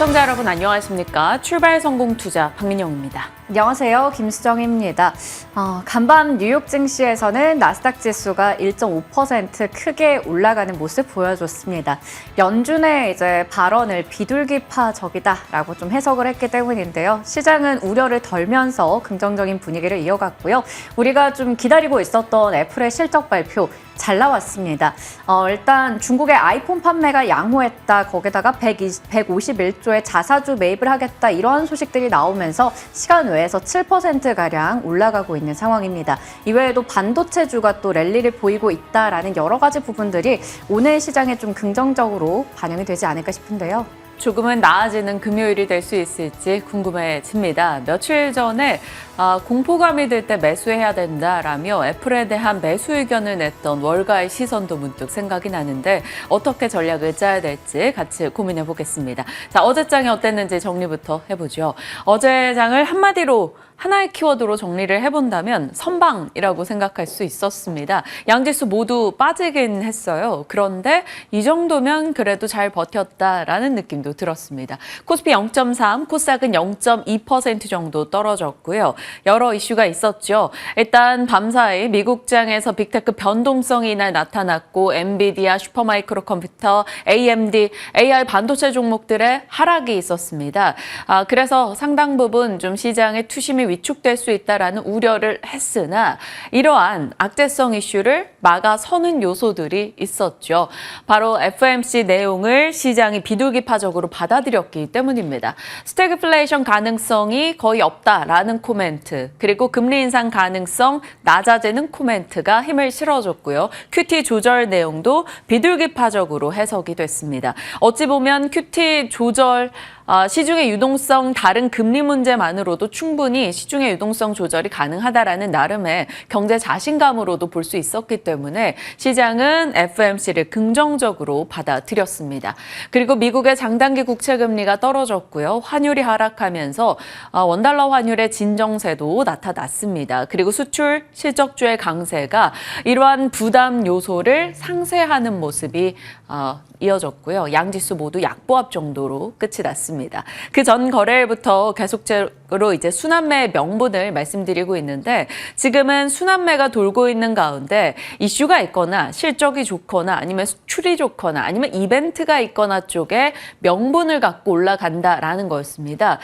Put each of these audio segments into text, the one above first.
시청자 여러분 안녕하십니까? 출발 성공 투자 박민영입니다. 안녕하세요. 김수정입니다. 간밤 뉴욕 증시에서는 나스닥 지수가 1.5% 크게 올라가는 모습 보여줬습니다. 연준의 이제 발언을 비둘기파적이다라고 좀 해석을 했기 때문인데요. 시장은 우려를 덜면서 긍정적인 분위기를 이어갔고요. 우리가 좀 기다리고 있었던 애플의 실적 발표 잘 나왔습니다. 일단 중국의 아이폰 판매가 양호했다. 거기다가 151조의 자사주 매입을 하겠다. 이런 소식들이 나오면서 시간 외에서 7%가량 올라가고 있는 상황입니다. 이외에도 반도체주가 또 랠리를 보이고 있다라는 여러 가지 부분들이 오늘 시장에 좀 긍정적으로 반영이 되지 않을까 싶은데요. 조금은 나아지는 금요일이 될 수 있을지 궁금해집니다. 며칠 전에 공포감이 들 때 매수해야 된다라며 애플에 대한 매수 의견을 냈던 월가의 시선도 문득 생각이 나는데 어떻게 전략을 짜야 될지 같이 고민해 보겠습니다. 자, 어제 장이 어땠는지 정리부터 해보죠. 어제 장을 한마디로 하나의 키워드로 정리를 해본다면 선방이라고 생각할 수 있었습니다. 양지수 모두 빠지긴 했어요. 그런데 이 정도면 그래도 잘 버텼다라는 느낌도 들었습니다. 코스피 0.3, 코스닥은 0.2% 정도 떨어졌고요. 여러 이슈가 있었죠. 일단 밤사이 미국장에서 빅테크 변동성이 이날 나타났고 엔비디아, 슈퍼마이크로 컴퓨터, AMD, AI 반도체 종목들의 하락이 있었습니다. 그래서 상당 부분 좀 시장의 투심이 위축될 수 있다라는 우려를 했으나 이러한 악재성 이슈를 막아서는 요소들이 있었죠. 바로 FOMC 내용을 시장이 비둘기파적으로 받아들였기 때문입니다. 스태그플레이션 가능성이 거의 없다라는 코멘트, 그리고 금리 인상 가능성 낮아지는 코멘트가 힘을 실어줬고요. QT 조절 내용도 비둘기파적으로 해석이 됐습니다. 어찌 보면 QT 조절 시중의 유동성 다른 금리 문제만으로도 충분히 시중의 유동성 조절이 가능하다라는 나름의 경제 자신감으로도 볼 수 있었기 때문에 시장은 FOMC를 긍정적으로 받아들였습니다. 그리고 미국의 장단기 국채 금리가 떨어졌고요. 환율이 하락하면서 원달러 환율의 진정세도 나타났습니다. 그리고 수출 실적주의 강세가 이러한 부담 요소를 상쇄하는 모습이 이어졌고요. 양지수 모두 약보합 정도로 끝이 났습니다. 그 전 거래일부터 계속적으로 이제 순환매 명분을 말씀드리고 있는데 지금은 순환매가 돌고 있는 가운데 이슈가 있거나 실적이 좋거나 아니면 수출이 좋거나 아니면 이벤트가 있거나 쪽에 명분을 갖고 올라간다라는 거였습니다.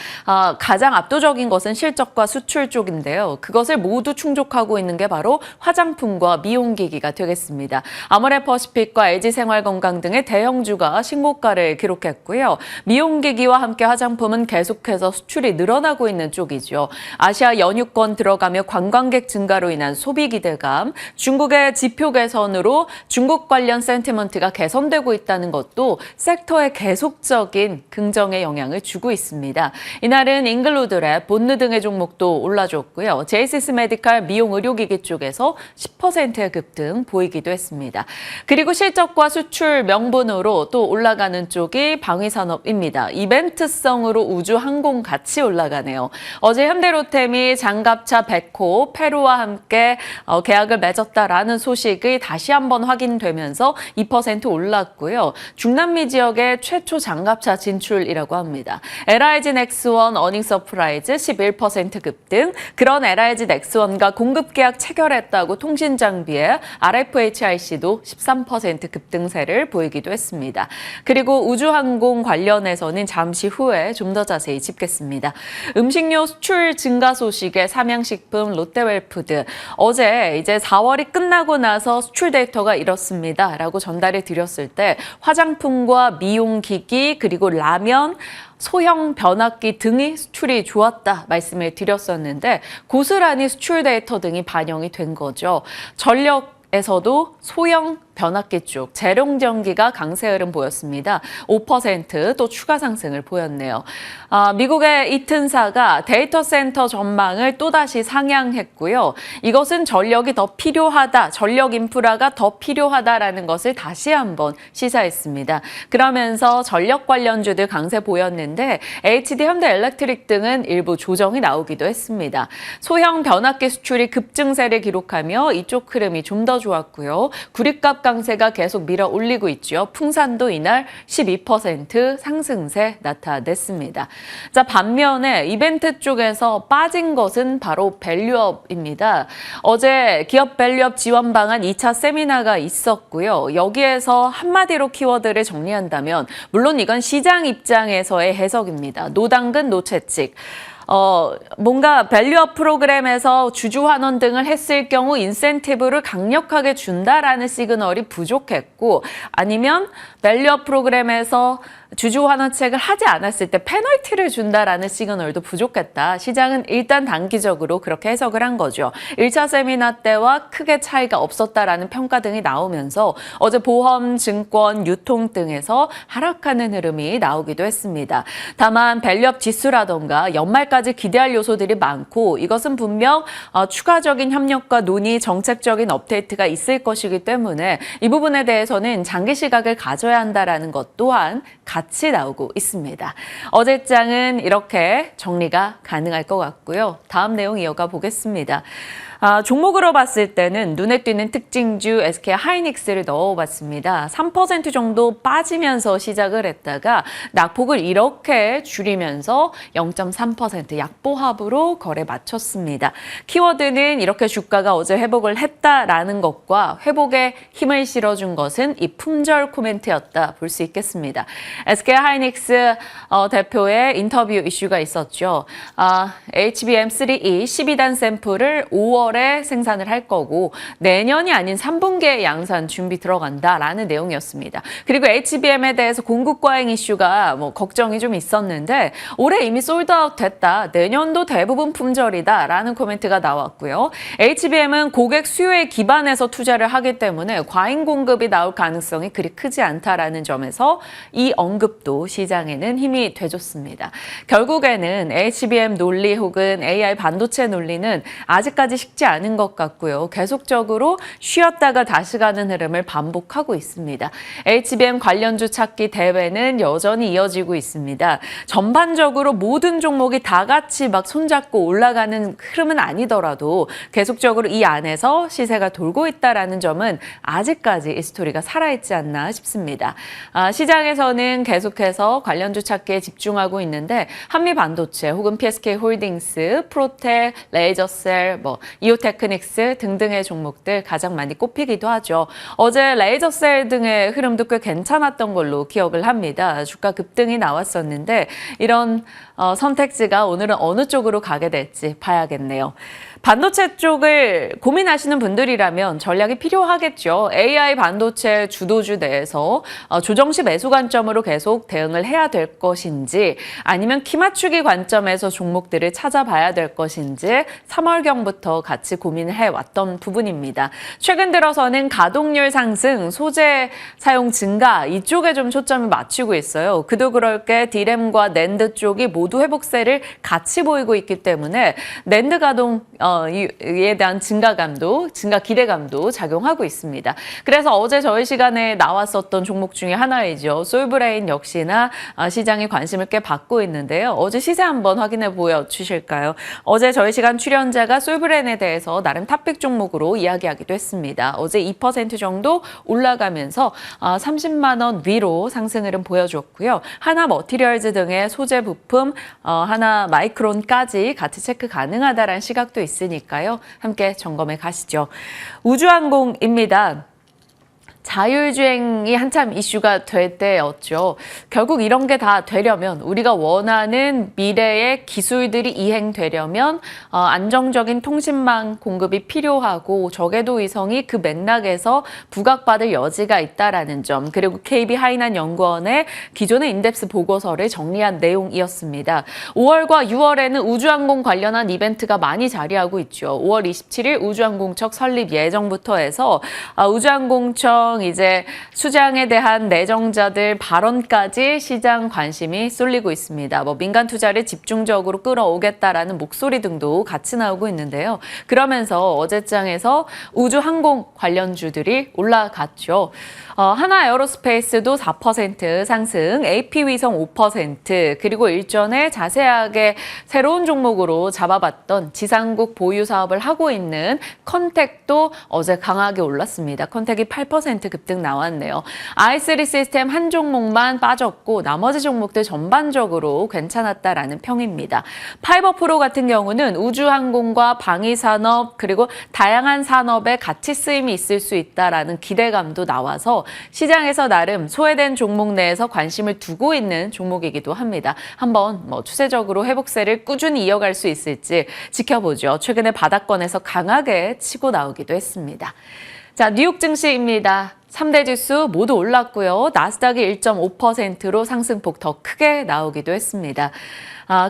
가장 압도적인 것은 실적과 수출 쪽인데요. 그것을 모두 충족하고 있는 게 바로 화장품과 미용기기가 되겠습니다. 아모레퍼시픽과 LG생활건강 등의 대형주가 신고가를 기록했고요. 미용기기와 함께 화장품은 계속해서 수출이 늘어나고 있는 쪽이죠. 아시아 연유권 들어가며 관광객 증가로 인한 소비 기대감, 중국의 지표 개선으로 중국 관련 센티먼트가 개선되고 있다는 것도 섹터에 계속적인 긍정의 영향을 주고 있습니다. 이날은 잉글로드랩, 본느 등의 종목도 올라줬고요. 제이시스 메디칼 미용 의료기기 쪽에서 10%의 급등 보이기도 했습니다. 그리고 실적과 수출 명분으로 또 올라가는 쪽이 방위산업입니다. 이벤트성으로 우주 항공 같이 올라가네요. 어제 현대로템이 장갑차 백호, 페루와 함께 계약을 맺었다라는 소식이 다시 한번 확인되면서 2% 올랐고요. 중남미 지역의 최초 장갑차 진출이라고 합니다. LIG 넥스원 어닝 서프라이즈 11% 급등, 그런 LIG 넥스원과 공급 계약 체결했다고 통신장비의 RFHIC도 13% 급등세를 보이기도 했습니다. 그리고 우주항공 관련해서는 잠시 후에 좀 더 자세히 짚겠습니다. 음식료 수출 증가 소식에 삼양식품, 롯데웰푸드 어제 이제 4월이 끝나고 나서 수출 데이터가 이렇습니다라고 전달해 드렸을 때 화장품과 미용기기 그리고 라면 소형 변압기 등이 수출이 좋았다 말씀을 드렸었는데 고스란히 수출 데이터 등이 반영이 된 거죠. 전력에서도 소형 변압기 쪽 재룡전기가 강세 흐름 보였습니다. 5% 추가 상승을 보였네요. 미국의 이튼사가 데이터 센터 전망을 또다시 상향했고요. 이것은 전력이 더 필요하다, 전력 인프라가 더 필요하다라는 것을 다시 한번 시사했습니다. 그러면서 전력 관련주들 강세 보였는데 HD 현대엘렉트릭 등은 일부 조정이 나오기도 했습니다. 소형 변압기 수출이 급증세를 기록하며 이쪽 흐름이 좀 더 밀어주었고요. 구리값 강세가 계속 밀어 올리고 있죠. 풍산도 이날 12% 상승세 나타냈습니다. 자, 반면에 이벤트 쪽에서 빠진 것은 바로 밸류업입니다. 어제 기업 밸류업 지원 방안 2차 세미나가 있었고요. 여기에서 한마디로 키워드를 정리한다면 물론 이건 시장 입장에서의 해석입니다. 노당근, 노채찍. 뭔가 밸류업 프로그램에서 주주환원 등을 했을 경우 인센티브를 강력하게 준다라는 시그널이 부족했고 아니면 밸류업 프로그램에서 주주환원책을 하지 않았을 때 페널티를 준다라는 시그널도 부족했다. 시장은 일단 단기적으로 그렇게 해석을 한 거죠. 1차 세미나 때와 크게 차이가 없었다라는 평가 등이 나오면서 어제 보험, 증권, 유통 등에서 하락하는 흐름이 나오기도 했습니다. 다만 밸류업 지수라던가 연말까지 기대할 요소들이 많고 이것은 분명 추가적인 협력과 논의, 정책적인 업데이트가 있을 것이기 때문에 이 부분에 대해서는 장기 시각을 가져야 한다라는 것 또한 같이 나오고 있습니다. 어제장은 이렇게 정리가 가능할 것 같고요. 다음 내용 이어가 보겠습니다. 종목으로 봤을 때는 눈에 띄는 특징주 SK 하이닉스를 넣어봤습니다. 3% 정도 빠지면서 시작을 했다가 낙폭을 이렇게 줄이면서 0.3% 약보합으로 거래 마쳤습니다. 키워드는 이렇게 주가가 어제 회복을 했다라는 것과 회복에 힘을 실어준 것은 이 품절 코멘트였다 볼 수 있겠습니다. SK 하이닉스 대표의 인터뷰 이슈가 있었죠. HBM3E 12단 샘플을 5월에 생산을 할 거고 내년이 아닌 3분기에 양산 준비 들어간다라는 내용이었습니다. 그리고 HBM에 대해서 공급 과잉 이슈가 걱정이 좀 있었는데 올해 이미 솔드아웃 됐다. 내년도 대부분 품절이다라는 코멘트가 나왔고요. HBM은 고객 수요에 기반해서 투자를 하기 때문에 과잉 공급이 나올 가능성이 그리 크지 않다라는 점에서 이 언급도 시장에는 힘이 돼줬습니다. 결국에는 HBM 논리 혹은 AI 반도체 논리는 아직까지 식지 않은 것 같고요. 계속적으로 쉬었다가 다시 가는 흐름을 반복하고 있습니다. HBM 관련주 찾기 대회는 여전히 이어지고 있습니다. 전반적으로 모든 종목이 다 같이 막 손잡고 올라가는 흐름은 아니더라도 계속적으로 이 안에서 시세가 돌고 있다는 점은 아직까지 이 스토리가 살아있지 않나 싶습니다. 시장에서는 계속해서 관련주 찾기에 집중하고 있는데 한미반도체 혹은 PSK홀딩스, 프로텍, 레이저셀, 이오테크닉스 등등의 종목들 가장 많이 꼽히기도 하죠. 어제 레이저셀 등의 흐름도 꽤 괜찮았던 걸로 기억을 합니다. 주가 급등이 나왔었는데 이런 선택지가 오늘은 어느 쪽으로 가게 될지 봐야겠네요. 반도체 쪽을 고민하시는 분들이라면 전략이 필요하겠죠. AI 반도체 주도주 내에서 조정시 매수 관점으로 계속 대응을 해야 될 것인지 아니면 키 맞추기 관점에서 종목들을 찾아봐야 될 것인지 3월경부터 같이 고민을 해왔던 부분입니다. 최근 들어서는 가동률 상승, 소재 사용 증가 이쪽에 좀 초점을 맞추고 있어요. 그도 그럴 게 D램과 낸드 쪽이 모두 회복세를 같이 보이고 있기 때문에 낸드 가동 이에 대한 증가 기대감도 작용하고 있습니다. 그래서 어제 저희 시간에 나왔었던 종목 중에 하나이죠. 솔브레인 역시나 시장이 관심을 꽤 받고 있는데요. 어제 시세 한번 확인해 보여주실까요? 어제 저희 시간 출연자가 솔브레인에 대해서 나름 탑픽 종목으로 이야기하기도 했습니다. 어제 2% 정도 올라가면서 30만 원 위로 상승 흐름 보여줬고요. 하나 머티리얼즈 등의 소재 부품, 하나 마이크론까지 같이 체크 가능하다라는 시각도 있으니까요. 함께 점검해 가시죠. 우주항공입니다. 자율주행이 한참 이슈가 될 때였죠. 결국 이런 게 다 되려면 우리가 원하는 미래의 기술들이 이행되려면 안정적인 통신망 공급이 필요하고 저궤도 위성이 그 맥락에서 부각받을 여지가 있다라는 점 그리고 KB 하이난 연구원의 기존의 인덱스 보고서를 정리한 내용이었습니다. 5월과 6월에는 우주항공 관련한 이벤트가 많이 자리하고 있죠. 5월 27일 우주항공청 설립 예정부터 해서 우주항공청 일정 이제 수장에 대한 내정자들 발언까지 시장 관심이 쏠리고 있습니다. 민간 투자를 집중적으로 끌어오겠다라는 목소리 등도 같이 나오고 있는데요. 그러면서 어제장에서 우주항공 관련주들이 올라갔죠. 하나 에어로스페이스도 4% 상승, AP위성 5%, 그리고 일전에 자세하게 새로운 종목으로 잡아봤던 지상국 보유 사업을 하고 있는 컨텍도 어제 강하게 올랐습니다. 컨텍이 8% 급등 나왔네요. i3 시스템 한 종목만 빠졌고 나머지 종목들 전반적으로 괜찮았다라는 평입니다. 파이버프로 같은 경우는 우주항공과 방위산업 그리고 다양한 산업에 같이 쓰임이 있을 수 있다라는 기대감도 나와서 시장에서 나름 소외된 종목 내에서 관심을 두고 있는 종목이기도 합니다. 한번 추세적으로 회복세를 꾸준히 이어갈 수 있을지 지켜보죠. 최근에 바닥권에서 강하게 치고 나오기도 했습니다. 자, 뉴욕 증시입니다. 3대 지수 모두 올랐고요. 나스닥이 1.5%로 상승폭 더 크게 나오기도 했습니다.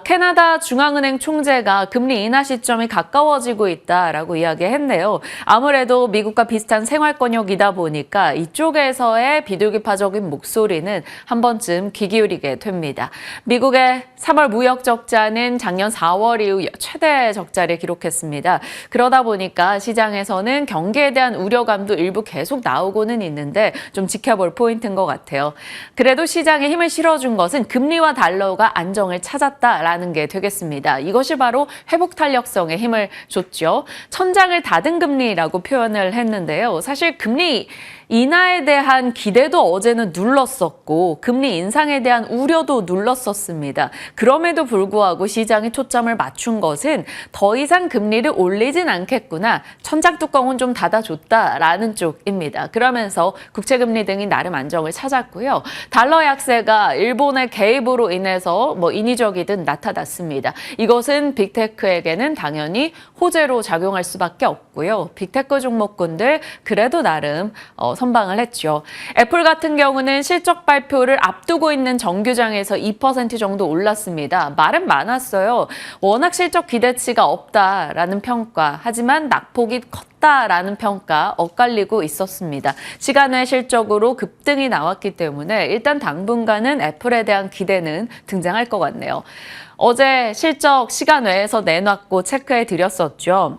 캐나다 중앙은행 총재가 금리 인하 시점이 가까워지고 있다라고 이야기했네요. 아무래도 미국과 비슷한 생활권역이다 보니까 이쪽에서의 비둘기파적인 목소리는 한 번쯤 귀 기울이게 됩니다. 미국의 3월 무역 적자는 작년 4월 이후 최대 적자를 기록했습니다. 그러다 보니까 시장에서는 경기에 대한 우려감도 일부 계속 나오고는 있는데 좀 지켜볼 포인트인 것 같아요. 그래도 시장에 힘을 실어준 것은 금리와 달러가 안정을 찾았다라는 게 되겠습니다. 이것이 바로 회복 탄력성에 힘을 줬죠. 천장을 닫은 금리라고 표현을 했는데요. 사실 금리 인하에 대한 기대도 어제는 눌렀었고 금리 인상에 대한 우려도 눌렀었습니다. 그럼에도 불구하고 시장이 초점을 맞춘 것은 더 이상 금리를 올리진 않겠구나. 천장 뚜껑은 좀 닫아줬다라는 쪽입니다. 그러면서 국채금리 등이 나름 안정을 찾았고요. 달러 약세가 일본의 개입으로 인해서 인위적이든 나타났습니다. 이것은 빅테크에게는 당연히 호재로 작용할 수밖에 없고요. 빅테크 종목군들 그래도 나름 선방을 했죠. 애플 같은 경우는 실적 발표를 앞두고 있는 정규장에서 2% 정도 올랐습니다. 말은 많았어요. 워낙 실적 기대치가 없다라는 평가, 하지만 낙폭이 컸다라는 평가 엇갈리고 있었습니다. 시간 외 실적으로 급등이 나왔기 때문에 일단 당분간은 애플에 대한 기대는 등장할 것 같네요. 어제 실적 시간 외에서 내놨고 체크해 드렸었죠.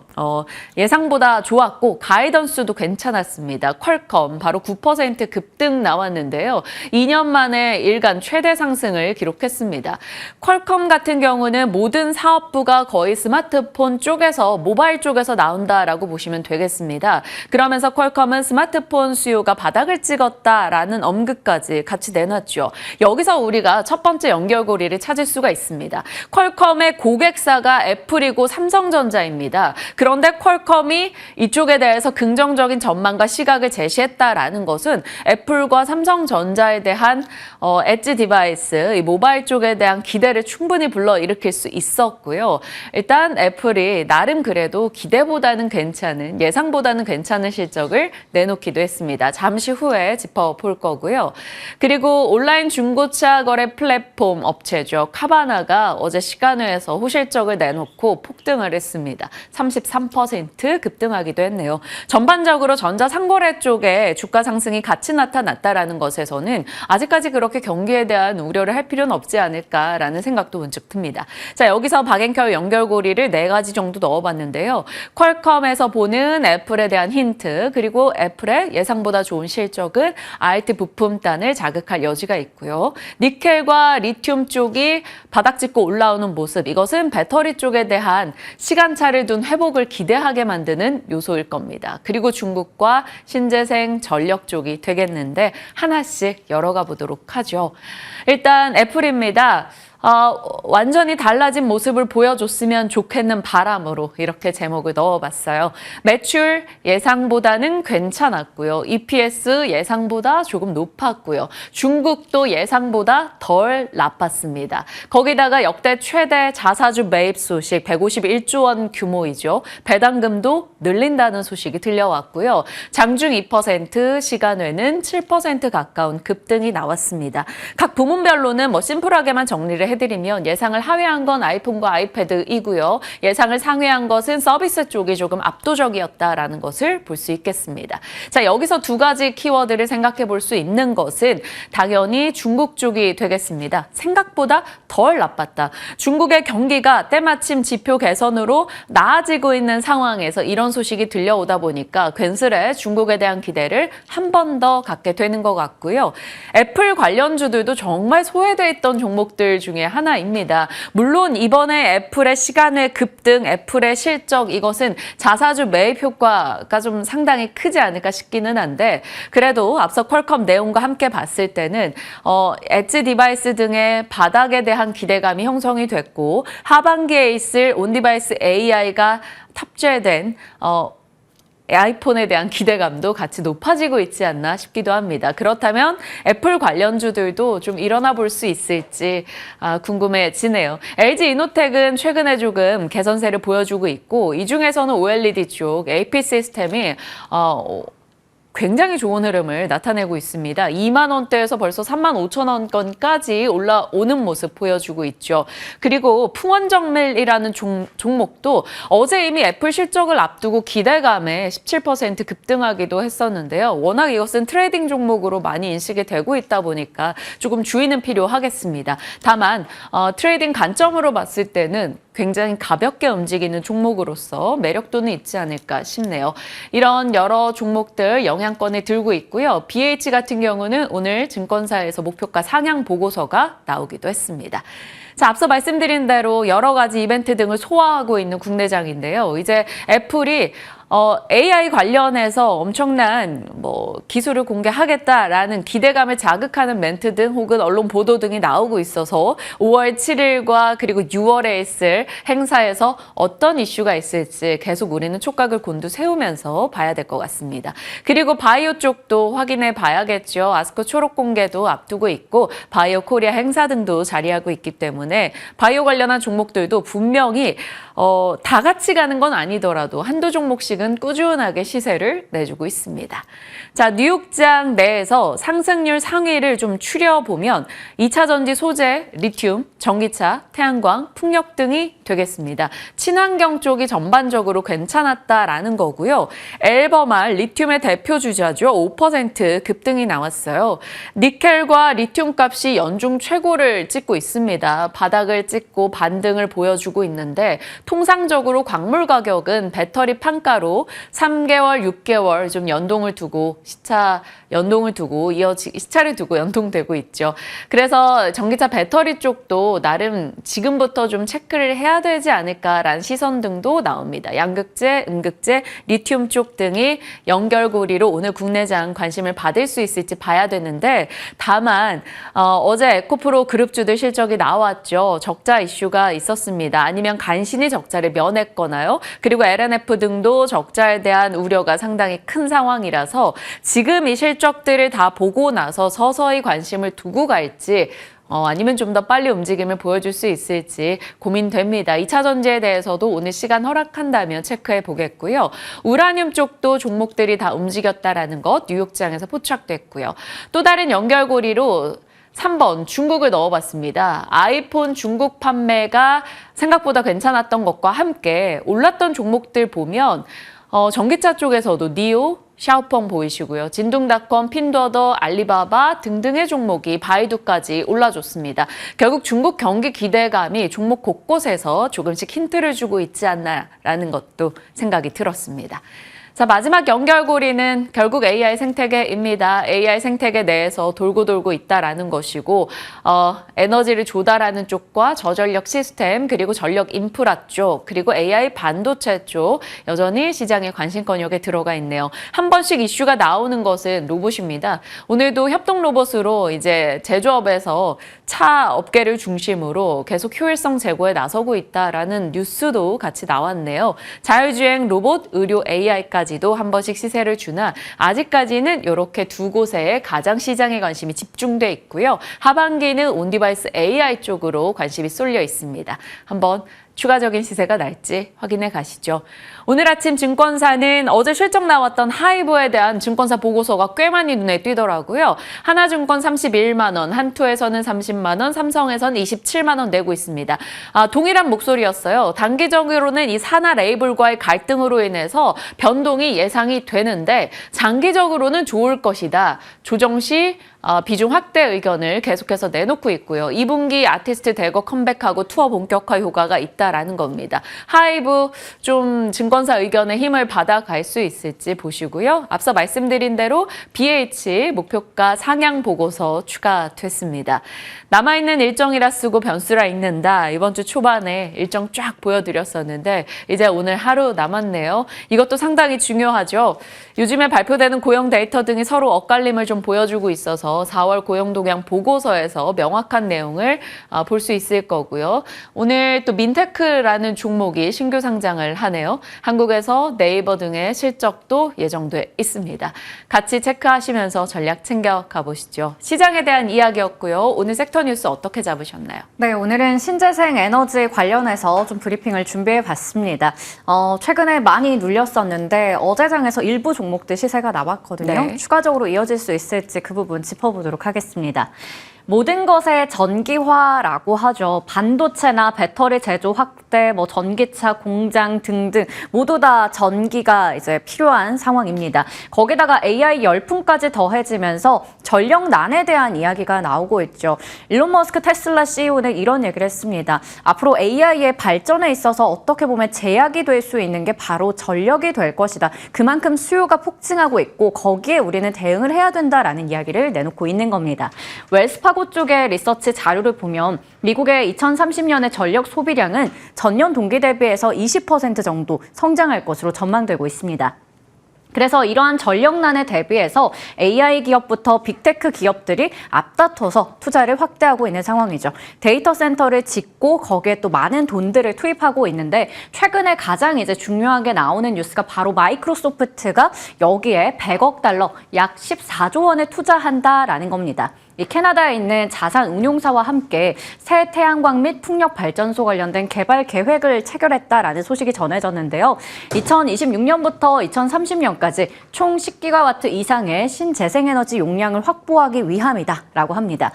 예상보다 좋았고 가이던스도 괜찮았습니다. 퀄컴 바로 9% 급등 나왔는데요. 2년 만에 일간 최대 상승을 기록했습니다. 퀄컴 같은 경우는 모든 사업부가 거의 스마트폰 쪽에서 모바일 쪽에서 나온다라고 보시면 되겠습니다. 그러면서 퀄컴은 스마트폰 수요가 바닥을 찍었다라는 언급까지 같이 내놨죠. 여기서 우리가 첫 번째 연결고리를 찾을 수가 있습니다. 퀄컴의 고객사가 애플이고 삼성전자입니다. 그런데 퀄컴이 이쪽에 대해서 긍정적인 전망과 시각을 제시했다라는 것은 애플과 삼성전자에 대한 엣지 디바이스, 이 모바일 쪽에 대한 기대를 충분히 불러일으킬 수 있었고요. 일단 애플이 나름 그래도 기대보다는 괜찮은, 예상보다는 괜찮은 실적을 내놓기도 했습니다. 잠시 후에 짚어볼 거고요. 그리고 온라인 중고차 거래 플랫폼 업체죠. 카바나가 어제 시간외에서 호실적을 내놓고 폭등을 했습니다. 33% 급등하기도 했네요. 전반적으로 전자상거래 쪽에 주가 상승이 같이 나타났다라는 것에서는 아직까지 그렇게 경기에 대한 우려를 할 필요는 없지 않을까라는 생각도 문득 듭니다. 자, 여기서 박앤켜 연결고리를 4가지 정도 넣어봤는데요. 퀄컴에서 보는 애플에 대한 힌트, 그리고 애플의 예상보다 좋은 실적은 IT 부품단을 자극할 여지가 있고요. 니켈과 리튬 쪽이 바닥 짚고 올라오는 모습, 이것은 배터리 쪽에 대한 시간차를 둔 회복을 기대하게 만드는 요소일 겁니다. 그리고 중국과 신재생 전력 쪽이 되겠는데 하나씩 열어가 보도록 하죠. 일단 애플입니다. 완전히 달라진 모습을 보여줬으면 좋겠는 바람으로 이렇게 제목을 넣어봤어요. 매출 예상보다는 괜찮았고요. EPS 예상보다 조금 높았고요. 중국도 예상보다 덜 나빴습니다. 거기다가 역대 최대 자사주 매입 소식 151조 원 규모이죠. 배당금도 늘린다는 소식이 들려왔고요. 장중 2%, 시간외는 7% 가까운 급등이 나왔습니다. 각 부문별로는 심플하게만 정리를 공개해드리면 예상을 하회한 건 아이폰과 아이패드이고요. 예상을 상회한 것은 서비스 쪽이 조금 압도적이었다라는 것을 볼 수 있겠습니다. 자, 여기서 두 가지 키워드를 생각해 볼 수 있는 것은 당연히 중국 쪽이 되겠습니다. 생각보다 덜 나빴다. 중국의 경기가 때마침 지표 개선으로 나아지고 있는 상황에서 이런 소식이 들려오다 보니까 괜스레 중국에 대한 기대를 한 번 더 갖게 되는 것 같고요. 애플 관련주들도 정말 소외돼 있던 종목들 중에 하나입니다. 물론 이번에 애플의 시간의 급등, 애플의 실적 이것은 자사주 매입 효과가 좀 상당히 크지 않을까 싶기는 한데 그래도 앞서 퀄컴 내용과 함께 봤을 때는 엣지 디바이스 등의 바닥에 대한 기대감이 형성이 됐고 하반기에 있을 온디바이스 AI가 탑재된 아이폰에 대한 기대감도 같이 높아지고 있지 않나 싶기도 합니다. 그렇다면 애플 관련주들도 좀 일어나 볼 수 있을지 궁금해지네요. LG이노텍은 최근에 조금 개선세를 보여주고 있고 이 중에서는 OLED 쪽 AP 시스템이 굉장히 좋은 흐름을 나타내고 있습니다. 2만 원대에서 벌써 3만 5천 원권까지 올라오는 모습 보여주고 있죠. 그리고 풍원정밀이라는 종목도 어제 이미 애플 실적을 앞두고 기대감에 17% 급등하기도 했었는데요. 워낙 이것은 트레이딩 종목으로 많이 인식이 되고 있다 보니까 조금 주의는 필요하겠습니다. 다만 트레이딩 관점으로 봤을 때는 굉장히 가볍게 움직이는 종목으로서 매력도는 있지 않을까 싶네요. 이런 여러 종목들 영향권을 들고 있고요. BH 같은 경우는 오늘 증권사에서 목표가 상향 보고서가 나오기도 했습니다. 자, 앞서 말씀드린 대로 여러 가지 이벤트 등을 소화하고 있는 국내장인데요. 이제 애플이 AI 관련해서 엄청난 기술을 공개하겠다라는 기대감을 자극하는 멘트 등 혹은 언론 보도 등이 나오고 있어서 5월 7일과 그리고 6월에 있을 행사에서 어떤 이슈가 있을지 계속 우리는 촉각을 곤두세우면서 봐야 될 것 같습니다. 그리고 바이오 쪽도 확인해 봐야겠죠. 아스코 초록 공개도 앞두고 있고 바이오 코리아 행사 등도 자리하고 있기 때문에 바이오 관련한 종목들도 분명히 다 같이 가는 건 아니더라도 한두 종목씩은 꾸준하게 시세를 내주고 있습니다. 자, 뉴욕장 내에서 상승률 상위를 좀 추려보면 2차 전지 소재, 리튬, 전기차, 태양광, 풍력 등이 되겠습니다. 친환경 쪽이 전반적으로 괜찮았다라는 거고요. 엘버말 리튬의 대표 주자죠. 5% 급등이 나왔어요. 니켈과 리튬 값이 연중 최고를 찍고 있습니다. 바닥을 찍고 반등을 보여주고 있는데 통상적으로 광물 가격은 배터리 판가로 3개월, 6개월 좀 연동을 두고 시차를 두고 연동되고 있죠. 그래서 전기차 배터리 쪽도 나름 지금부터 좀 체크를 해야 되지 않을까라는 시선 등도 나옵니다. 양극재, 음극재, 리튬 쪽 등이 연결고리로 오늘 국내장 관심을 받을 수 있을지 봐야 되는데 다만 어제 에코프로 그룹주들 실적이 나왔죠. 적자 이슈가 있었습니다. 아니면 간신히 적자를 면했거나요. 그리고 LNF 등도 적자에 대한 우려가 상당히 큰 상황이라서 지금 이 실적들을 다 보고 나서 서서히 관심을 두고 갈지 아니면 좀 더 빨리 움직임을 보여줄 수 있을지 고민됩니다. 2차 전지에 대해서도 오늘 시간 허락한다면 체크해 보겠고요. 우라늄 쪽도 종목들이 다 움직였다라는 것 뉴욕장에서 포착됐고요. 또 다른 연결고리로 3번 중국을 넣어봤습니다. 아이폰 중국 판매가 생각보다 괜찮았던 것과 함께 올랐던 종목들 보면 전기차 쪽에서도 니오, 샤오펑 보이시고요. 진동닷컴, 핀더더, 알리바바 등등의 종목이 바이두까지 올라줬습니다. 결국 중국 경기 기대감이 종목 곳곳에서 조금씩 힌트를 주고 있지 않나라는 것도 생각이 들었습니다. 자, 마지막 연결고리는 결국 AI 생태계입니다. AI 생태계 내에서 돌고 있다라는 것이고 에너지를 조달하는 쪽과 저전력 시스템 그리고 전력 인프라 쪽 그리고 AI 반도체 쪽 여전히 시장의 관심권 역에 들어가 있네요. 한 번씩 이슈가 나오는 것은 로봇입니다. 오늘도 협동 로봇으로 이제 제조업에서 차 업계를 중심으로 계속 효율성 제고에 나서고 있다라는 뉴스도 같이 나왔네요. 자율주행 로봇, 의료 AI까지 도 한 번씩 시세를 주나 아직까지는 이렇게 두 곳에 가장 시장의 관심이 집중돼 있고요. 하반기는 온디바이스 AI 쪽으로 관심이 쏠려 있습니다. 한번 추가적인 시세가 날지 확인해 가시죠. 오늘 아침 증권사는 어제 실적 나왔던 하이브에 대한 증권사 보고서가 꽤 많이 눈에 띄더라고요. 하나증권 31만 원, 한투에서는 30만 원, 삼성에서는 27만 원 내고 있습니다. 동일한 목소리였어요. 단기적으로는 이 산하 레이블과의 갈등으로 인해서 변동이 예상이 되는데 장기적으로는 좋을 것이다. 조정 시 비중 확대 의견을 계속해서 내놓고 있고요. 2분기 아티스트 대거 컴백하고 투어 본격화 효과가 있다라는 겁니다. 하이브 좀 증권사 의견에 힘을 받아갈 수 있을지 보시고요. 앞서 말씀드린 대로 BH 목표가 상향 보고서 추가됐습니다. 남아있는 일정이라 쓰고 변수라 읽는다. 이번 주 초반에 일정 쫙 보여드렸었는데 이제 오늘 하루 남았네요. 이것도 상당히 중요하죠. 요즘에 발표되는 고용 데이터 등이 서로 엇갈림을 좀 보여주고 있어서 4월 고용 동향 보고서에서 명확한 내용을 볼 수 있을 거고요. 오늘 또 민테크라는 종목이 신규 상장을 하네요. 한국에서 네이버 등의 실적도 예정돼 있습니다. 같이 체크하시면서 전략 챙겨 가보시죠. 시장에 대한 이야기였고요. 오늘 섹터 뉴스 어떻게 잡으셨나요? 네, 오늘은 신재생 에너지 관련해서 좀 브리핑을 준비해 봤습니다. 최근에 많이 눌렸었는데 어제장에서 일부 종목들 시세가 나왔거든요. 네. 추가적으로 이어질 수 있을지 그 부분 짚어보도록 하겠습니다. 모든 것의 전기화라고 하죠. 반도체나 배터리 제조 확대, 전기차 공장 등등 모두 다 전기가 이제 필요한 상황입니다. 거기다가 AI 열풍까지 더해지면서 전력난에 대한 이야기가 나오고 있죠. 일론 머스크 테슬라 CEO는 이런 얘기를 했습니다. 앞으로 AI의 발전에 있어서 어떻게 보면 제약이 될 수 있는 게 바로 전력이 될 것이다. 그만큼 수요가 폭증하고 있고 거기에 우리는 대응을 해야 된다라는 이야기를 내놓고 있는 겁니다. 웰스파고 쪽의 리서치 자료를 보면 미국의 2030년의 전력 소비량은 전년 동기 대비해서 20% 정도 성장할 것으로 전망되고 있습니다. 그래서 이러한 전력난에 대비해서 AI 기업부터 빅테크 기업들이 앞다퉈서 투자를 확대하고 있는 상황이죠. 데이터 센터를 짓고 거기에 또 많은 돈들을 투입하고 있는데 최근에 가장 이제 중요하게 나오는 뉴스가 바로 마이크로소프트가 여기에 100억 달러, 약 14조 원을 투자한다라는 겁니다. 이 캐나다에 있는 자산 운용사와 함께 새 태양광 및 풍력 발전소 관련된 개발 계획을 체결했다라는 소식이 전해졌는데요. 2026년부터 2030년까지 총 10기가와트 이상의 신재생에너지 용량을 확보하기 위함이다라고 합니다.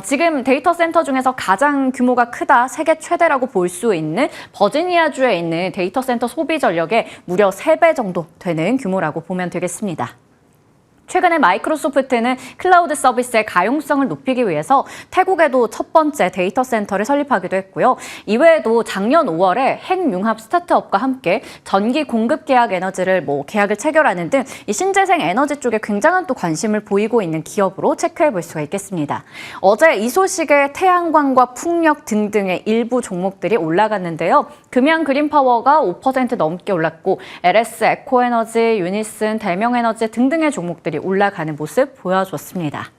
지금 데이터 센터 중에서 가장 규모가 크다, 세계 최대라고 볼 수 있는 버지니아주에 있는 데이터 센터 소비 전력의 무려 3배 정도 되는 규모라고 보면 되겠습니다. 최근에 마이크로소프트는 클라우드 서비스의 가용성을 높이기 위해서 태국에도 첫 번째 데이터 센터를 설립하기도 했고요. 이외에도 작년 5월에 핵융합 스타트업과 함께 전기 공급 계약 에너지를 계약을 체결하는 등 이 신재생 에너지 쪽에 굉장한 또 관심을 보이고 있는 기업으로 체크해 볼 수가 있겠습니다. 어제 이 소식에 태양광과 풍력 등등의 일부 종목들이 올라갔는데요. 금양 그린파워가 5% 넘게 올랐고 LS 에코에너지, 유니슨, 대명에너지 등등의 종목들이 올라가는 모습 보여줬습니다.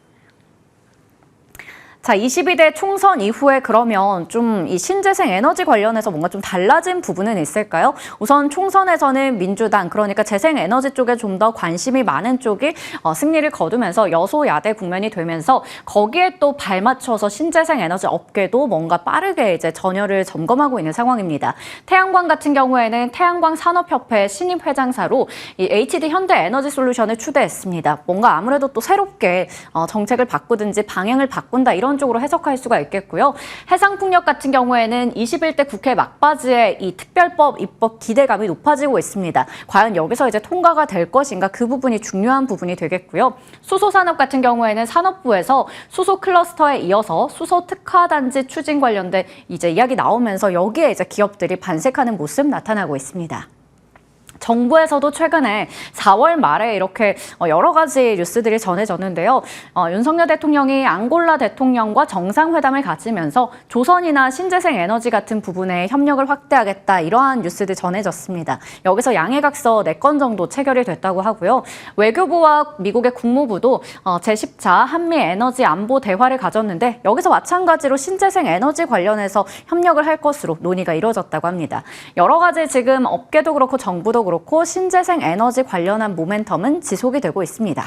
자, 22대 총선 이후에 그러면 좀 이 신재생 에너지 관련해서 뭔가 좀 달라진 부분은 있을까요? 우선 총선에서는 민주당, 그러니까 재생 에너지 쪽에 좀 더 관심이 많은 쪽이 승리를 거두면서 여소야대 국면이 되면서 거기에 또 발맞춰서 신재생 에너지 업계도 뭔가 빠르게 이제 전열을 점검하고 있는 상황입니다. 태양광 같은 경우에는 태양광 산업협회 신임 회장사로 이 HD 현대에너지솔루션을 추대했습니다. 뭔가 아무래도 또 새롭게 정책을 바꾸든지 방향을 바꾼다 이런 쪽으로 해석할 수가 있겠고요. 해상풍력 같은 경우에는 21대 국회 막바지에 이 특별법 입법 기대감이 높아지고 있습니다. 과연 여기서 이제 통과가 될 것인가 그 부분이 중요한 부분이 되겠고요. 수소산업 같은 경우에는 산업부에서 수소 클러스터에 이어서 수소 특화단지 추진 관련된 이제 이야기 나오면서 여기에 이제 기업들이 반색하는 모습 나타나고 있습니다. 정부에서도 최근에 4월 말에 이렇게 여러 가지 뉴스들이 전해졌는데요. 윤석열 대통령이 앙골라 대통령과 정상회담을 가지면서 조선이나 신재생 에너지 같은 부분에 협력을 확대하겠다 이러한 뉴스들이 전해졌습니다. 여기서 양해각서 4건 정도 체결이 됐다고 하고요. 외교부와 미국의 국무부도 제10차 한미 에너지 안보 대화를 가졌는데 여기서 마찬가지로 신재생 에너지 관련해서 협력을 할 것으로 논의가 이루어졌다고 합니다. 여러 가지 지금 업계도 그렇고 정부도 그렇고 신재생 에너지 관련한 모멘텀은 지속이 되고 있습니다.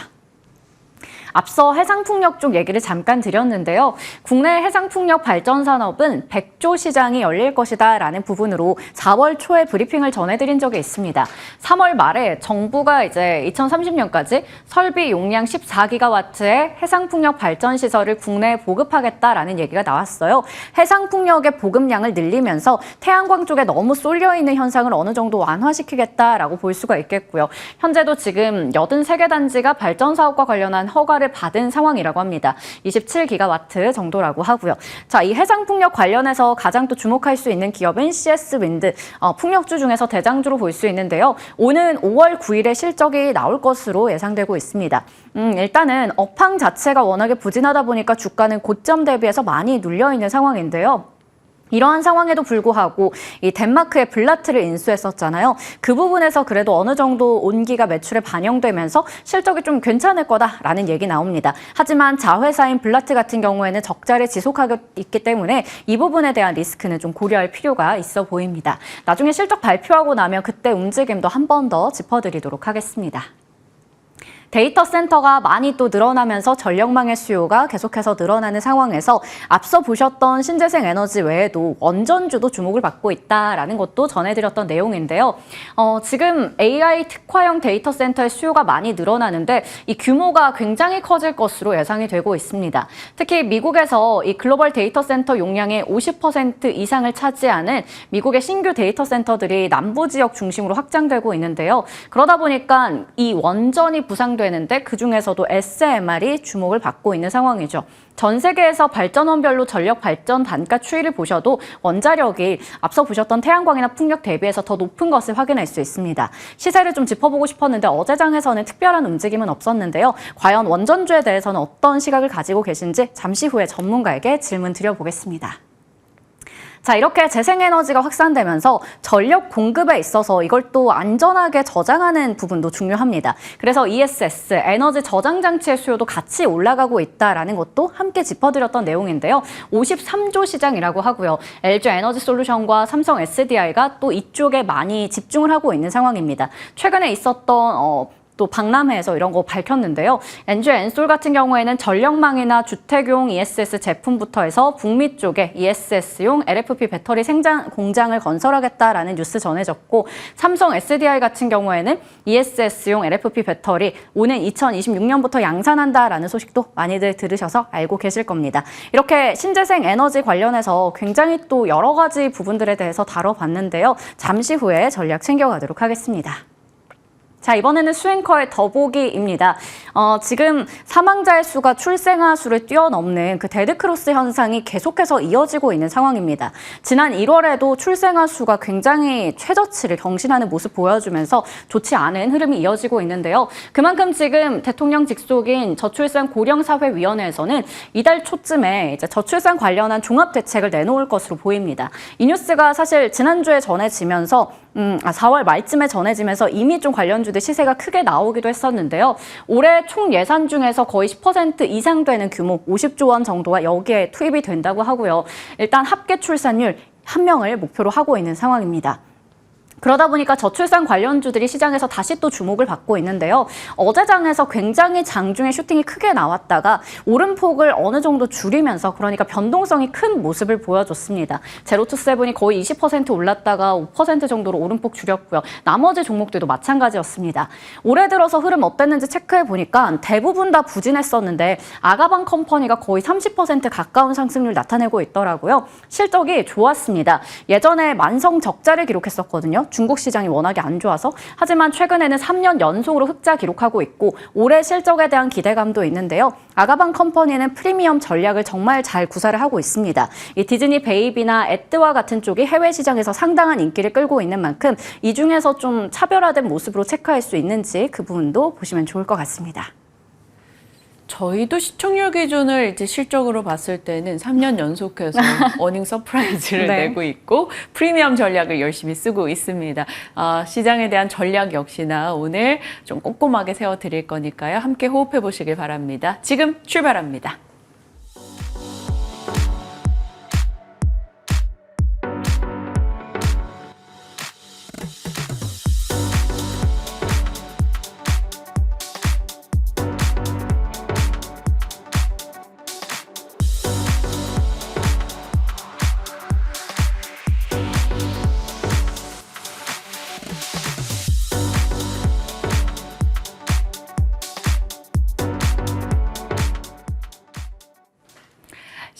앞서 해상풍력 쪽 얘기를 잠깐 드렸는데요. 국내 해상풍력 발전 산업은 100조 시장이 열릴 것이다라는 부분으로 4월 초에 브리핑을 전해드린 적이 있습니다. 3월 말에 정부가 이제 2030년까지 설비 용량 14기가와트의 해상풍력 발전 시설을 국내에 보급하겠다라는 얘기가 나왔어요. 해상풍력의 보급량을 늘리면서 태양광 쪽에 너무 쏠려 있는 현상을 어느 정도 완화시키겠다라고 볼 수가 있겠고요. 현재도 지금 83개 단지가 발전 사업과 관련한 허가를 받은 상황이라고 합니다. 27기가와트 정도라고 하고요. 자, 이 해상풍력 관련해서 가장 또 주목할 수 있는 기업은 CS 윈드, 풍력주 중에서 대장주로 볼 수 있는데요. 오는 5월 9일에 실적이 나올 것으로 예상되고 있습니다. 일단은 업황 자체가 워낙에 부진하다 보니까 주가는 고점 대비해서 많이 눌려 있는 상황인데요. 이러한 상황에도 불구하고 이 덴마크의 블라트를 인수했었잖아요. 그 부분에서 그래도 어느 정도 온기가 매출에 반영되면서 실적이 좀 괜찮을 거다라는 얘기 나옵니다. 하지만 자회사인 블라트 같은 경우에는 적자를 지속하고 있기 때문에 이 부분에 대한 리스크는 좀 고려할 필요가 있어 보입니다. 나중에 실적 발표하고 나면 그때 움직임도 한 번 더 짚어드리도록 하겠습니다. 데이터 센터가 많이 또 늘어나면서 전력망의 수요가 계속해서 늘어나는 상황에서 앞서 보셨던 신재생 에너지 외에도 원전주도 주목을 받고 있다라는 것도 전해드렸던 내용인데요. 지금 AI 특화형 데이터 센터의 수요가 많이 늘어나는데 이 규모가 굉장히 커질 것으로 예상이 되고 있습니다. 특히 미국에서 이 글로벌 데이터 센터 용량의 50% 이상을 차지하는 미국의 신규 데이터 센터들이 남부 지역 중심으로 확장되고 있는데요. 그러다 보니까 이 원전이 부상되는데 그중에서도 SMR이 주목을 받고 있는 상황이죠. 전 세계에서 발전원별로 전력 발전 단가 추이를 보셔도 원자력이 앞서 보셨던 태양광이나 풍력 대비해서 더 높은 것을 확인할 수 있습니다. 시세를 좀 짚어보고 싶었는데 어제 장에서는 특별한 움직임은 없었는데요. 과연 원전주에 대해서는 어떤 시각을 가지고 계신지 잠시 후에 전문가에게 질문 드려보겠습니다. 자, 이렇게 재생에너지가 확산되면서 전력 공급에 있어서 이걸 또 안전하게 저장하는 부분도 중요합니다. 그래서 ESS, 에너지 저장 장치의 수요도 같이 올라가고 있다라는 것도 함께 짚어드렸던 내용인데요. 53조 시장이라고 하고요. LG 에너지 솔루션과 삼성 SDI가 또 이쪽에 많이 집중을 하고 있는 상황입니다. 최근에 있었던 또 박람회에서 이런 거 밝혔는데요. NG 엔솔 같은 경우에는 전력망이나 주택용 ESS 제품부터 해서 북미 쪽에 ESS용 LFP 배터리 생산 공장을 건설하겠다라는 뉴스 전해졌고, 삼성 SDI 같은 경우에는 ESS용 LFP 배터리 오는 2026년부터 양산한다라는 소식도 많이들 들으셔서 알고 계실 겁니다. 이렇게 신재생 에너지 관련해서 굉장히 또 여러 가지 부분들에 대해서 다뤄봤는데요. 잠시 후에 전략 챙겨가도록 하겠습니다. 자, 이번에는 수앵커의 더보기입니다. 지금 사망자의 수가 출생아 수를 뛰어넘는 그 데드크로스 현상이 계속해서 이어지고 있는 상황입니다. 지난 1월에도 출생아 수가 굉장히 최저치를 경신하는 모습 보여주면서 좋지 않은 흐름이 이어지고 있는데요. 그만큼 지금 대통령 직속인 저출산 고령사회위원회에서는 이달 초쯤에 이제 저출산 관련한 종합대책을 내놓을 것으로 보입니다. 이 뉴스가 사실 지난주에 전해지면서 4월 말쯤에 전해지면서 이미 좀 관련주들 시세가 크게 나오기도 했었는데요. 올해 총 예산 중에서 거의 10% 이상 되는 규모 50조 원 정도가 여기에 투입이 된다고 하고요. 일단 합계 출산율 1명을 목표로 하고 있는 상황입니다. 그러다 보니까 저출산 관련주들이 시장에서 다시 또 주목을 받고 있는데요. 어제 장에서 굉장히 장중에 슈팅이 크게 나왔다가 오름폭을 어느 정도 줄이면서 그러니까 변동성이 큰 모습을 보여줬습니다. 제로투세븐이 거의 20% 올랐다가 5% 정도로 오름폭 줄였고요. 나머지 종목들도 마찬가지였습니다. 올해 들어서 흐름 어땠는지 체크해 보니까 대부분 다 부진했었는데 아가방 컴퍼니가 거의 30% 가까운 상승률 나타내고 있더라고요. 실적이 좋았습니다. 예전에 만성 적자를 기록했었거든요. 중국 시장이 워낙에 안 좋아서. 하지만 최근에는 3년 연속으로 흑자 기록하고 있고 올해 실적에 대한 기대감도 있는데요. 아가방 컴퍼니는 프리미엄 전략을 정말 잘 구사를 하고 있습니다. 이 디즈니 베이비나 앳드와 같은 쪽이 해외 시장에서 상당한 인기를 끌고 있는 만큼 이 중에서 좀 차별화된 모습으로 체크할 수 있는지 그 부분도 보시면 좋을 것 같습니다. 저희도 시청률 기준을 이제 실적으로 봤을 때는 3년 연속해서 어닝 서프라이즈를 네. 내고 있고 프리미엄 전략을 열심히 쓰고 있습니다. 시장에 대한 전략 역시나 오늘 좀 꼼꼼하게 세워드릴 거니까요. 함께 호흡해 보시길 바랍니다. 지금 출발합니다.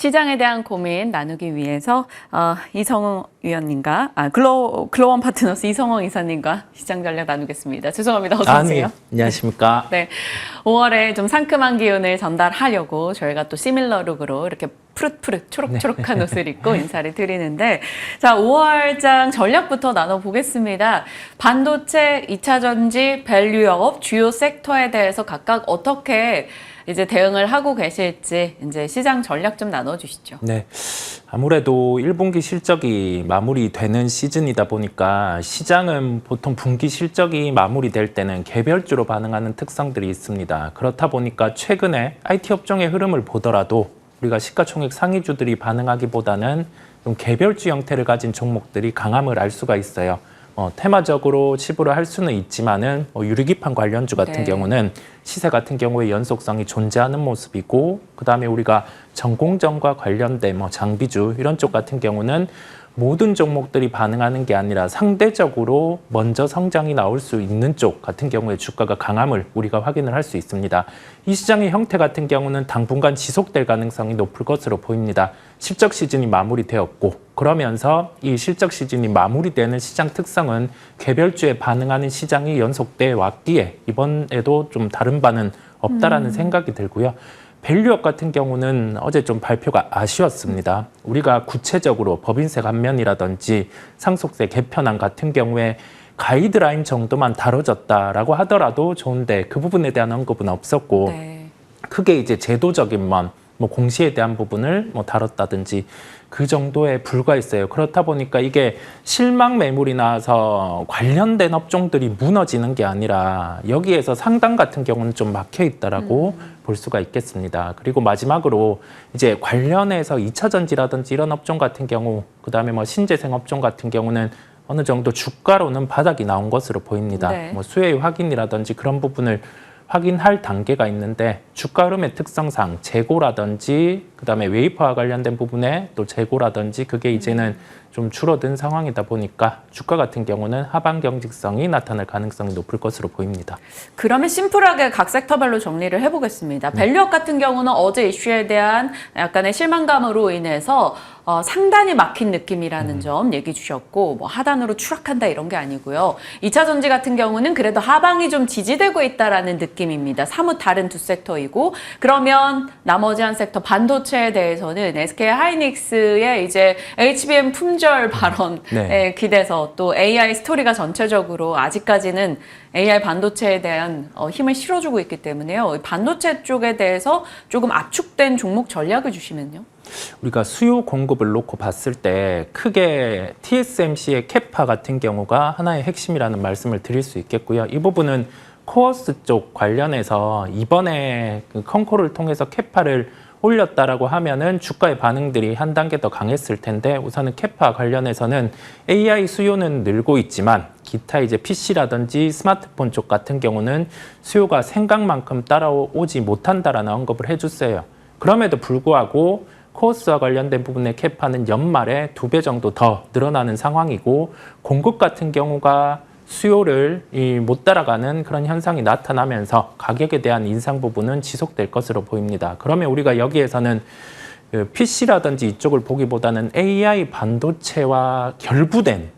시장에 대한 고민 나누기 위해서 이성흥 위원님과 글로원 파트너스 이성흥 이사님과 시장 전략 나누겠습니다. 죄송합니다. 어서 오세요. 네. 안녕하십니까. 네, 5월에 좀 상큼한 기운을 전달하려고 저희가 또 시밀러 룩으로 이렇게 푸릇푸릇 초록초록한 옷을 입고 인사를 드리는데, 자, 5월장 전략부터 나눠보겠습니다. 반도체, 2차 전지, 밸류업 주요 섹터에 대해서 각각 어떻게 이제 대응을 하고 계실지 이제 시장 전략 좀 나눠주시죠. 네. 아무래도 1분기 실적이 마무리되는 시즌이다 보니까 시장은 보통 분기 실적이 마무리될 때는 개별주로 반응하는 특성들이 있습니다. 그렇다 보니까 최근에 IT 업종의 흐름을 보더라도 우리가 시가총액 상위주들이 반응하기보다는 좀 개별주 형태를 가진 종목들이 강함을 알 수가 있어요. 테마적으로 치부를 할 수는 있지만은 유리기판 관련주 같은 경우는 시세 같은 경우에 연속성이 존재하는 모습이고, 그다음에 우리가 전공정과 관련된 장비주 이런 쪽 같은 경우는 모든 종목들이 반응하는 게 아니라 상대적으로 먼저 성장이 나올 수 있는 쪽 같은 경우에 주가가 강함을 우리가 확인을 할 수 있습니다. 이 시장의 형태 같은 경우는 당분간 지속될 가능성이 높을 것으로 보입니다. 실적 시즌이 마무리되었고, 그러면서 이 실적 시즌이 마무리되는 시장 특성은 개별주에 반응하는 시장이 연속돼 왔기에 이번에도 좀 다른 바는 없다라는 생각이 들고요. 밸류업 같은 경우는 어제 좀 발표가 아쉬웠습니다. 우리가 구체적으로 법인세 감면이라든지 상속세 개편안 같은 경우에 가이드라인 정도만 다뤄졌다라고 하더라도 좋은데 그 부분에 대한 언급은 없었고, 크게 이제 제도적인 공시에 대한 부분을 다뤘다든지 그 정도에 불과했어요. 그렇다 보니까 이게 실망 매물이 나와서 관련된 업종들이 무너지는 게 아니라 여기에서 상당 같은 경우는 좀 막혀 있다라고 볼 수가 있겠습니다. 그리고 마지막으로 이제 관련해서 2차 전지라든지 이런 업종 같은 경우, 그다음에 신재생 업종 같은 경우는 어느 정도 주가로는 바닥이 나온 것으로 보입니다. 수혜의 확인이라든지 그런 부분을 확인할 단계가 있는데, 주가 흐름의 특성상 재고라든지 그다음에 웨이퍼와 관련된 부분에 또 재고라든지 그게 이제는 좀 줄어든 상황이다 보니까 주가 같은 경우는 하방 경직성이 나타날 가능성이 높을 것으로 보입니다. 그러면 심플하게 각 섹터별로 정리를 해보겠습니다. 밸류업 같은 경우는 어제 이슈에 대한 약간의 실망감으로 인해서 상단이 막힌 느낌이라는 점 얘기 주셨고, 하단으로 추락한다 이런 게 아니고요. 2차 전지 같은 경우는 그래도 하방이 좀 지지되고 있다라는 느낌입니다. 사뭇 다른 두 섹터이고, 그러면 나머지 한 섹터 반도체에 대해서는 SK 하이닉스의 이제 HBM 품절 발언에 기대서 또 AI 스토리가 전체적으로 아직까지는 AI 반도체에 대한 힘을 실어주고 있기 때문에요. 반도체 쪽에 대해서 조금 압축된 종목 전략을 주시면요. 우리가 수요 공급을 놓고 봤을 때 크게 TSMC의 캐파 같은 경우가 하나의 핵심이라는 말씀을 드릴 수 있겠고요. 이 부분은 코어스 쪽 관련해서 이번에 그 컨코를 통해서 캐파를 올렸다라고 하면은 주가의 반응들이 한 단계 더 강했을 텐데, 우선은 캐파 관련해서는 AI 수요는 늘고 있지만 기타 이제 PC라든지 스마트폰 쪽 같은 경우는 수요가 생각만큼 따라오지 못한다라는 언급을 해줬어요. 그럼에도 불구하고 코어스와 관련된 부분의 캐파는 연말에 2배 정도 더 늘어나는 상황이고, 공급 같은 경우가 수요를 못 따라가는 그런 현상이 나타나면서 가격에 대한 인상 부분은 지속될 것으로 보입니다. 그러면 우리가 여기에서는 PC라든지 이쪽을 보기보다는 AI 반도체와 결부된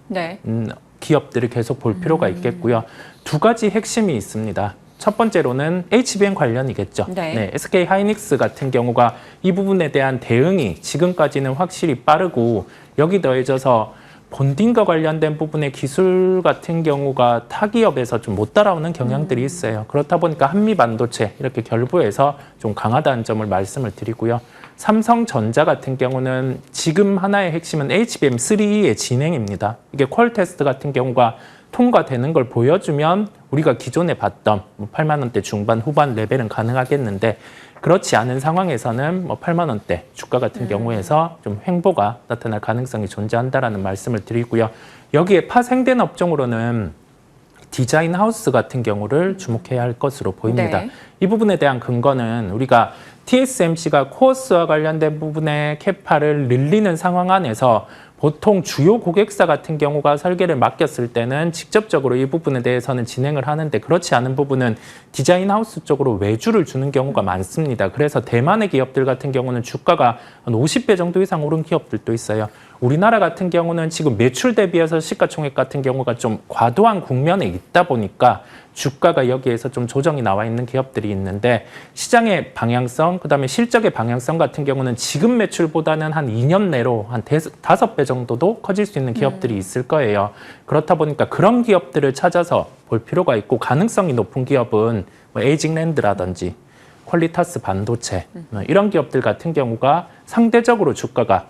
기업들을 계속 볼 필요가 있겠고요. 두 가지 핵심이 있습니다. 첫 번째로는 HBM 관련이겠죠. SK 하이닉스 같은 경우가 이 부분에 대한 대응이 지금까지는 확실히 빠르고, 여기 더해져서 본딩과 관련된 부분의 기술 같은 경우가 타 기업에서 좀 못 따라오는 경향들이 있어요. 그렇다 보니까 한미 반도체 이렇게 결부해서 좀 강하다는 점을 말씀을 드리고요. 삼성전자 같은 경우는 지금 하나의 핵심은 HBM3의 진행입니다. 이게 퀄 테스트 같은 경우가 통과되는 걸 보여주면 우리가 기존에 봤던 8만 원대 중반 후반 레벨은 가능하겠는데, 그렇지 않은 상황에서는 8만 원대 주가 같은 경우에서 좀 횡보가 나타날 가능성이 존재한다라는 말씀을 드리고요. 여기에 파생된 업종으로는 디자인 하우스 같은 경우를 주목해야 할 것으로 보입니다. 이 부분에 대한 근거는 우리가 TSMC가 코어스와 관련된 부분의 캐파를 늘리는 상황 안에서 보통 주요 고객사 같은 경우가 설계를 맡겼을 때는 직접적으로 이 부분에 대해서는 진행을 하는데 그렇지 않은 부분은 디자인 하우스 쪽으로 외주를 주는 경우가 많습니다. 그래서 대만의 기업들 같은 경우는 주가가 한 50배 정도 이상 오른 기업들도 있어요. 우리나라 같은 경우는 지금 매출 대비해서 시가총액 같은 경우가 좀 과도한 국면에 있다 보니까 주가가 여기에서 좀 조정이 나와 있는 기업들이 있는데 시장의 방향성, 그다음에 실적의 방향성 같은 경우는 지금 매출보다는 한 2년 내로 한 5배 정도도 커질 수 있는 기업들이 있을 거예요. 그렇다 보니까 그런 기업들을 찾아서 볼 필요가 있고 가능성이 높은 기업은 뭐 에이징랜드라든지 퀄리타스 반도체 이런 기업들 같은 경우가 상대적으로 주가가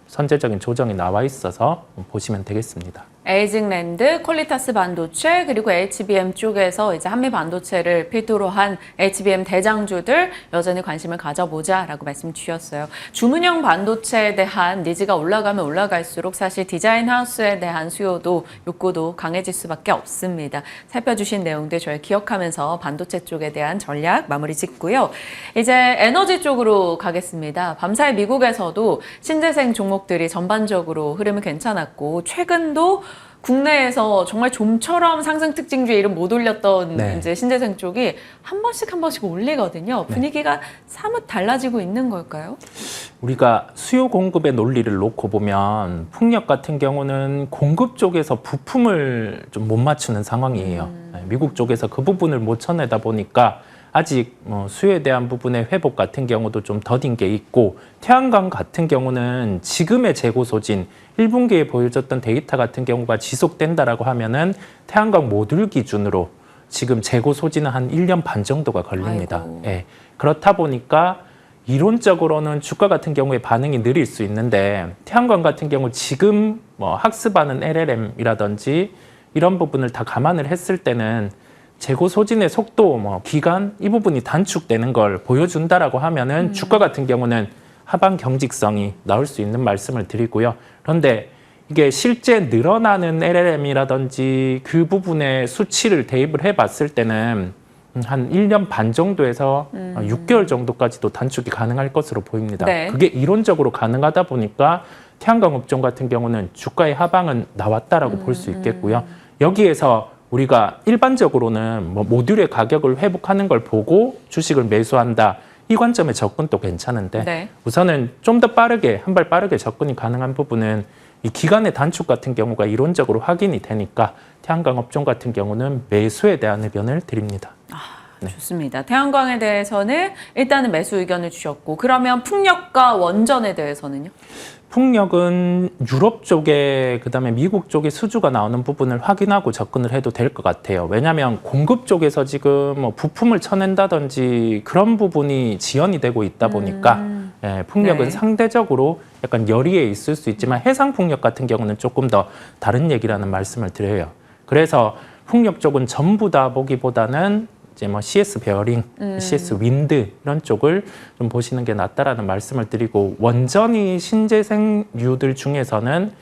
선제적인 조정이 나와 있어서 보시면 되겠습니다. 에이징랜드, 퀄리타스 반도체, 그리고 HBM 쪽에서 이제 한미 반도체를 필두로 한 HBM 대장주들 여전히 관심을 가져보자라고 말씀 주셨어요. 주문형 반도체에 대한 니즈가 올라가면 올라갈수록 사실 디자인 하우스에 대한 수요도 욕구도 강해질 수밖에 없습니다. 살펴주신 내용들 저희 기억하면서 반도체 쪽에 대한 전략 마무리 짓고요. 이제 에너지 쪽으로 가겠습니다. 밤사이 미국에서도 신재생 종목들이 전반적으로 흐름이 괜찮았고 최근도 국내에서 정말 좀처럼 상승 특징주에 이름 못 올렸던 네. 이제 신재생 쪽이 한 번씩 올리거든요. 분위기가 사뭇 달라지고 있는 걸까요? 우리가 수요 공급의 논리를 놓고 보면 풍력 같은 경우는 공급 쪽에서 부품을 좀 못 맞추는 상황이에요. 미국 쪽에서 그 부분을 못 쳐내다 보니까 아직 수요에 대한 부분의 회복 같은 경우도 좀 더딘 게 있고 태양광 같은 경우는 지금의 재고 소진 1분기에 보여줬던 데이터 같은 경우가 지속된다라고 하면은 태양광 모듈 기준으로 지금 재고 소진은 한 1년 반 정도가 걸립니다. 예. 그렇다 보니까 이론적으로는 주가 같은 경우에 반응이 느릴 수 있는데 태양광 같은 경우 지금 뭐 학습하는 LLM이라든지 이런 부분을 다 감안을 했을 때는 재고 소진의 속도, 뭐 기간 이 부분이 단축되는 걸 보여준다라고 하면은 주가 같은 경우는 하방 경직성이 나올 수 있는 말씀을 드리고요. 그런데 이게 실제 늘어나는 LLM이라든지 그 부분의 수치를 대입을 해봤을 때는 한 1년 반 정도에서 6개월 정도까지도 단축이 가능할 것으로 보입니다. 네. 그게 이론적으로 가능하다 보니까 태양광 업종 같은 경우는 주가의 하방은 나왔다라고 볼 수 있겠고요. 여기에서 우리가 일반적으로는 뭐 모듈의 가격을 회복하는 걸 보고 주식을 매수한다. 이 관점의 접근도 괜찮은데 네. 우선은 좀 더 빠르게, 한 발 빠르게 접근이 가능한 부분은 이 기간의 단축 같은 경우가 이론적으로 확인이 되니까 태양광 업종 같은 경우는 매수에 대한 의견을 드립니다. 네. 좋습니다. 태양광에 대해서는 일단은 매수 의견을 주셨고 그러면 풍력과 원전에 대해서는요? 풍력은 유럽 쪽에 그다음에 미국 쪽에 수주가 나오는 부분을 확인하고 접근을 해도 될 것 같아요. 왜냐하면 공급 쪽에서 지금 뭐 부품을 쳐낸다든지 그런 부분이 지연이 되고 있다 보니까 예, 풍력은 네. 상대적으로 약간 열의에 있을 수 있지만 해상 풍력 같은 경우는 조금 더 다른 얘기라는 말씀을 드려요. 그래서 풍력 쪽은 전부 다 보기보다는 이제 뭐 CS 베어링, CS 윈드 이런 쪽을 좀 보시는 게 낫다라는 말씀을 드리고 원전이 신재생유들 중에서는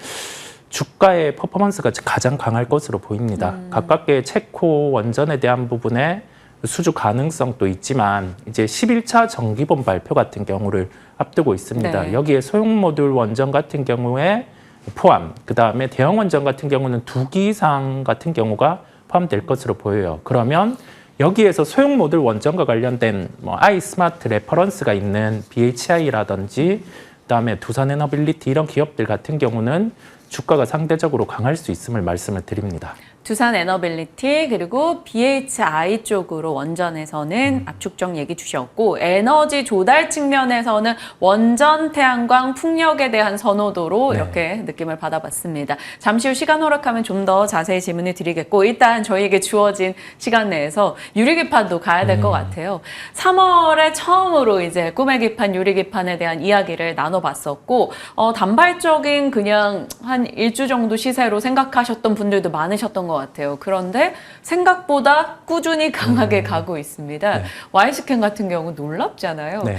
주가의 퍼포먼스가 가장 강할 것으로 보입니다. 가깝게 체코 원전에 대한 부분에 수주 가능성도 있지만 이제 11차 정기본 발표 같은 경우를 앞두고 있습니다. 네. 여기에 소형 모듈 원전 같은 경우에 포함, 그다음에 대형 원전 같은 경우는 2기 이상 같은 경우가 포함될 것으로 보여요. 그러면 여기에서 소형 모듈 원전과 관련된 뭐 아이스마트 레퍼런스가 있는 BHI라든지 그다음에 두산에너빌리티 이런 기업들 같은 경우는 주가가 상대적으로 강할 수 있음을 말씀을 드립니다. 두산 에너빌리티 그리고 BHI 쪽으로 원전에서는 압축적 얘기 주셨고 에너지 조달 측면에서는 원전, 태양광, 풍력에 대한 선호도로 네. 이렇게 느낌을 받아봤습니다. 잠시 후 시간 허락하면 좀 더 자세히 질문을 드리겠고 일단 저희에게 주어진 시간 내에서 유리기판도 가야 될 것 같아요. 3월에 처음으로 이제 꿈의 기판, 유리기판에 대한 이야기를 나눠봤었고 단발적인 그냥 한 일주 정도 시세로 생각하셨던 분들도 많으셨던 것 같아요. 그런데 생각보다 꾸준히 강하게 가고 있습니다. 네. YS캔 같은 경우 놀랍잖아요. 네.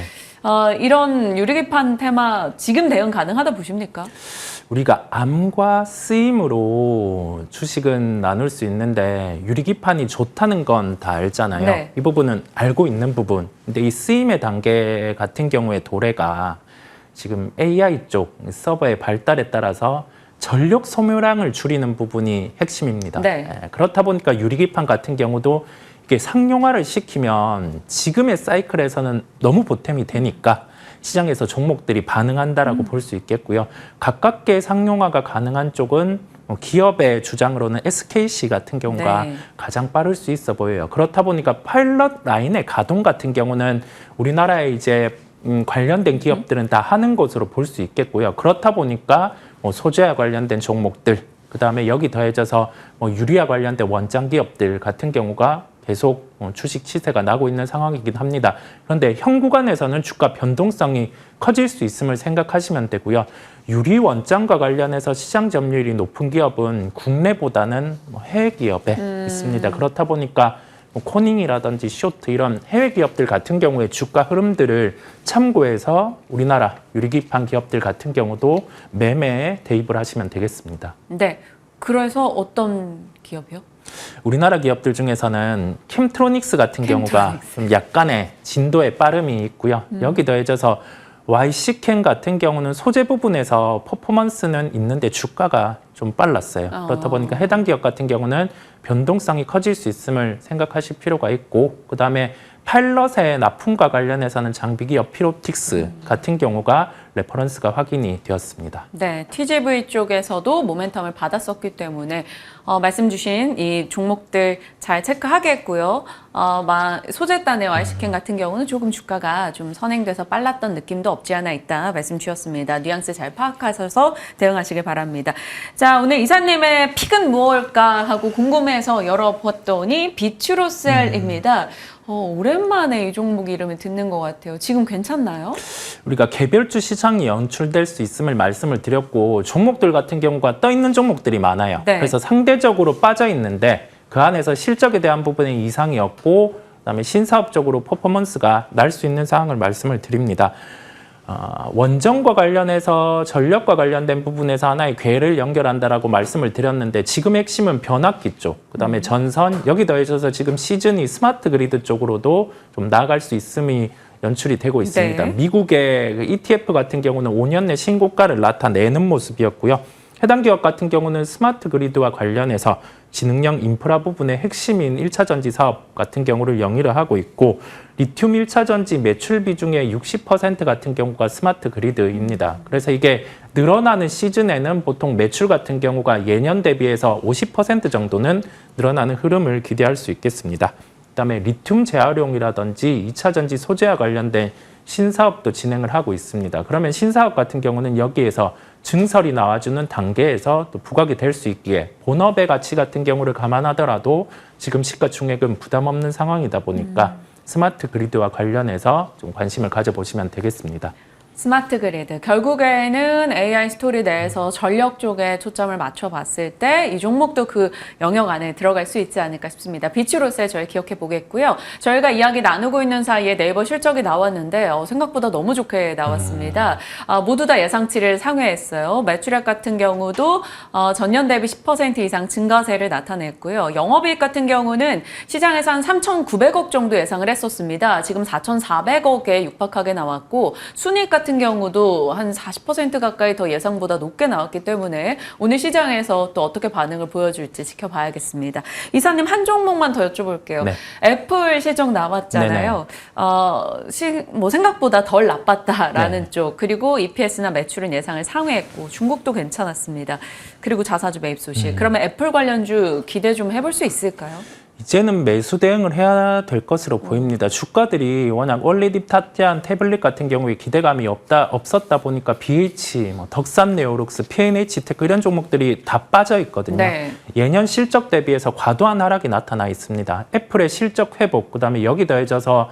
이런 유리기판 테마 지금 대응 가능하다 보십니까? 우리가 암과 쓰임으로 주식은 나눌 수 있는데 유리기판이 좋다는 건 다 알잖아요. 네. 이 부분은 알고 있는 부분. 근데 이 쓰임의 단계 같은 경우에 도래가 지금 AI 쪽 서버의 발달에 따라서 전력 소모량을 줄이는 부분이 핵심입니다. 네. 그렇다 보니까 유리기판 같은 경우도 이게 상용화를 시키면 지금의 사이클에서는 너무 보탬이 되니까 시장에서 종목들이 반응한다라고 볼 수 있겠고요. 가깝게 상용화가 가능한 쪽은 기업의 주장으로는 SKC 같은 경우가 네. 가장 빠를 수 있어 보여요. 그렇다 보니까 파일럿 라인의 가동 같은 경우는 우리나라에 이제 관련된 기업들은 다 하는 것으로 볼 수 있겠고요. 그렇다 보니까 소재와 관련된 종목들, 그다음에 여기 더해져서 유리와 관련된 원장 기업들 같은 경우가 계속 주식 시세가 나고 있는 상황이긴 합니다. 그런데 현 구간에서는 주가 변동성이 커질 수 있음을 생각하시면 되고요. 유리 원장과 관련해서 시장 점유율이 높은 기업은 국내보다는 해외 기업에 있습니다. 그렇다 보니까 코닝이라든지 쇼트 이런 해외 기업들 같은 경우에 주가 흐름들을 참고해서 우리나라 유리기판 기업들 같은 경우도 매매에 대입을 하시면 되겠습니다. 네. 그래서 어떤 기업이요? 우리나라 기업들 중에서는 캠트로닉스 같은 경우가 좀 약간의 진도의 빠름이 있고요. 여기 더해져서 YC캠 같은 경우는 소재 부분에서 퍼포먼스는 있는데 주가가 좀 빨랐어요. 그렇다 보니까 해당 기업 같은 경우는 변동성이 커질 수 있음을 생각하실 필요가 있고, 그다음에 파일럿의 납품과 관련해서는 장비 기업 피로틱스 같은 경우가 레퍼런스가 확인이 되었습니다. 네, TGV 쪽에서도 모멘텀을 받았었기 때문에 말씀 주신 이 종목들 잘 체크하겠고요. 소재단의 YC캠 같은 경우는 조금 주가가 좀 선행돼서 빨랐던 느낌도 없지 않아 있다 말씀 주셨습니다. 뉘앙스 잘 파악하셔서 대응하시길 바랍니다. 자, 오늘 이사님의 픽은 무엇일까 하고 궁금해서 열어봤더니 비추로셀입니다. 오랜만에 이 종목 이름을 듣는 것 같아요. 지금 괜찮나요? 우리가 개별주 시장이 연출될 수 있음을 말씀을 드렸고, 종목들 같은 경우가 떠 있는 종목들이 많아요. 네. 그래서 상대적으로 빠져 있는데 그 안에서 실적에 대한 부분에 이상이 없고, 그다음에 신사업적으로 퍼포먼스가 날 수 있는 상황을 말씀을 드립니다. 원전과 관련해서 전력과 관련된 부분에서 하나의 궤를 연결한다라고 말씀을 드렸는데, 지금 핵심은 변압기 쪽, 그다음에 전선, 여기 더해져서 지금 시즌이 스마트 그리드 쪽으로도 좀 나아갈 수 있음이 연출이 되고 있습니다. 네. 미국의 ETF 같은 경우는 5년 내 신고가를 나타내는 모습이었고요. 해당 기업 같은 경우는 스마트 그리드와 관련해서 지능형 인프라 부분의 핵심인 1차 전지 사업 같은 경우를 영위를 하고 있고, 리튬 1차 전지 매출 비중의 60% 같은 경우가 스마트 그리드입니다. 그래서 이게 늘어나는 시즌에는 보통 매출 같은 경우가 예년 대비해서 50% 정도는 늘어나는 흐름을 기대할 수 있겠습니다. 그다음에 리튬 재활용이라든지 2차 전지 소재와 관련된 신사업도 진행을 하고 있습니다. 그러면 신사업 같은 경우는 여기에서 증설이 나와주는 단계에서 또 부각이 될 수 있기에 본업의 가치 같은 경우를 감안하더라도 지금 시가총액은 부담 없는 상황이다 보니까 스마트 그리드와 관련해서 좀 관심을 가져보시면 되겠습니다. 스마트 그리드. 결국에는 AI 스토리 내에서 전력 쪽에 초점을 맞춰봤을 때 이 종목도 그 영역 안에 들어갈 수 있지 않을까 싶습니다. 비추로세 저희 기억해 보겠고요. 저희가 이야기 나누고 있는 사이에 네이버 실적이 나왔는데 생각보다 너무 좋게 나왔습니다. 모두 다 예상치를 상회했어요. 매출액 같은 경우도 전년 대비 10% 이상 증가세를 나타냈고요. 영업이익 같은 경우는 시장에서 한 3,900억 정도 예상을 했었습니다. 지금 4,400억에 육박하게 나왔고, 순이익 같은 경우도 한 40% 가까이 더 예상보다 높게 나왔기 때문에 오늘 시장에서 또 어떻게 반응을 보여줄지 지켜봐야겠습니다. 이사님 한 종목만 더 여쭤볼게요. 네. 애플 실적 나왔잖아요. 생각보다 덜 나빴다라는 네. 쪽, 그리고 EPS나 매출은 예상을 상회했고 중국도 괜찮았습니다. 그리고 자사주 매입 소식. 그러면 애플 관련주 기대 좀 해볼 수 있을까요? 이제는 매수 대응을 해야 될 것으로 보입니다. 주가들이 워낙 원리딥 탑재한 태블릿 같은 경우에 기대감이 없었다 보니까 BH, 덕산 네오룩스, P&H 테크 이런 종목들이 다 빠져 있거든요. 네. 예년 실적 대비해서 과도한 하락이 나타나 있습니다. 애플의 실적 회복, 그다음에 여기 더해져서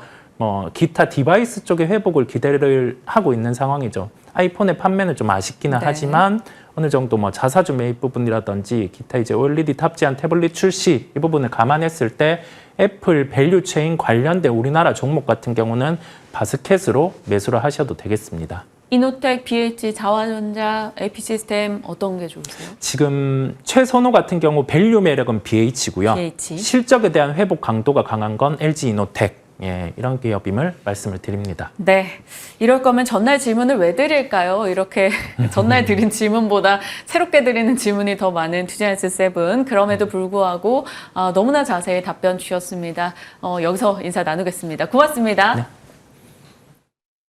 기타 디바이스 쪽의 회복을 기대를 하고 있는 상황이죠. 아이폰의 판매는 좀 아쉽기는 네. 하지만 어느 정도 자사주 매입 부분이라든지 기타 이제 OLED 탑재한 태블릿 출시 이 부분을 감안했을 때 애플 밸류체인 관련된 우리나라 종목 같은 경우는 바스켓으로 매수를 하셔도 되겠습니다. 이노텍, BH, 자화전자, AP시스템 어떤 게 좋으세요? 지금 최선호 같은 경우 밸류 매력은 BH고요. BH. 실적에 대한 회복 강도가 강한 건 LG 이노텍. 예, 이런 기업임을 말씀을 드립니다. 네. 이럴 거면 전날 질문을 왜 드릴까요? 이렇게 전날 드린 질문보다 새롭게 드리는 질문이 더 많은 투자뉴스 7. 그럼에도 불구하고 너무나 자세히 답변 주셨습니다. 여기서 인사 나누겠습니다. 고맙습니다. 네.